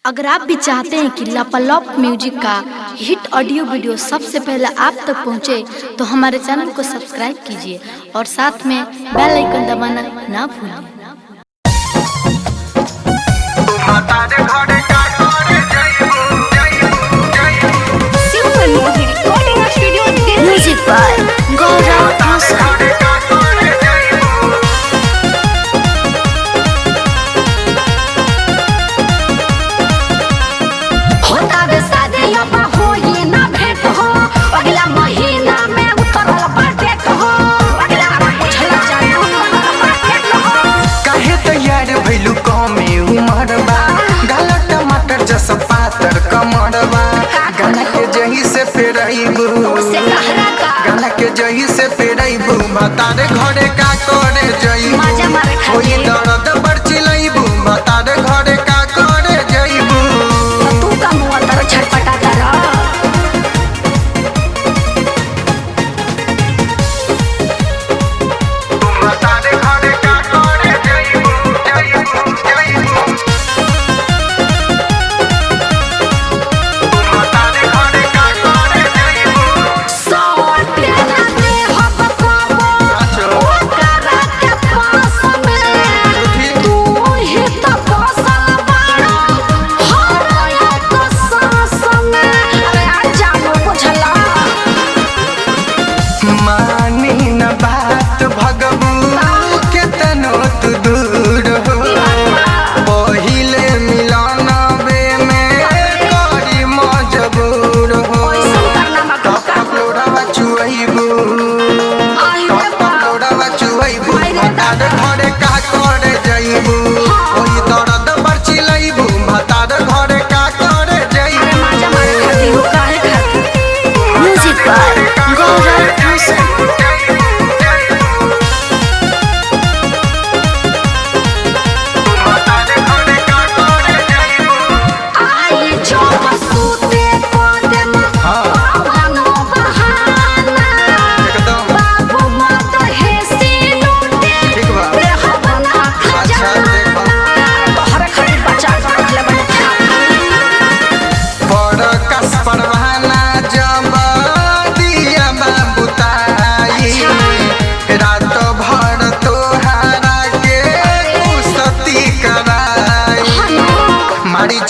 अगर आप भी चाहते हैं कि लापालॉप म्यूजिक का हिट ऑडियो वीडियो सबसे पहले आप तक पहुंचे, तो हमारे चैनल को सब्सक्राइब कीजिए और साथ में बेल आइकन दबाना ना भूलें। म्यूजिक बाय गौरव रोशन। पातर कमरवा गाना के जही से फेरइबू, गाना के जही से फेरइबू, बतारे घरे का करे जइबू, कोई दर्द बरचिलइबू, बतारे घरे का करे जइबू। तू का मुआ तर छटपटा तर बतारे घरे का करे जइबू, जइबू, जइबू।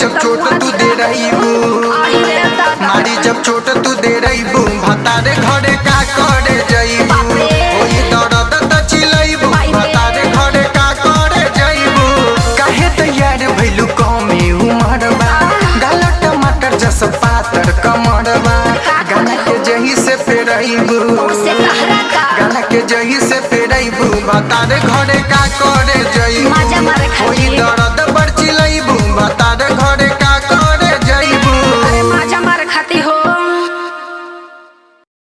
जब चोट तू दे रहीबू, मारी जब चोट तू दे रहीबू, भतारे घरे का करे जइबू, ओई दर्द त चिलइबू, भतारे घरे का करे जइबू। काहे तैयार भइलू कमे उमरबा, गाला टमाटर जस पातर कमरबा, गाना के जही से फेरइबू, गाना के जही से फेरइबू, भतारे घरे का करे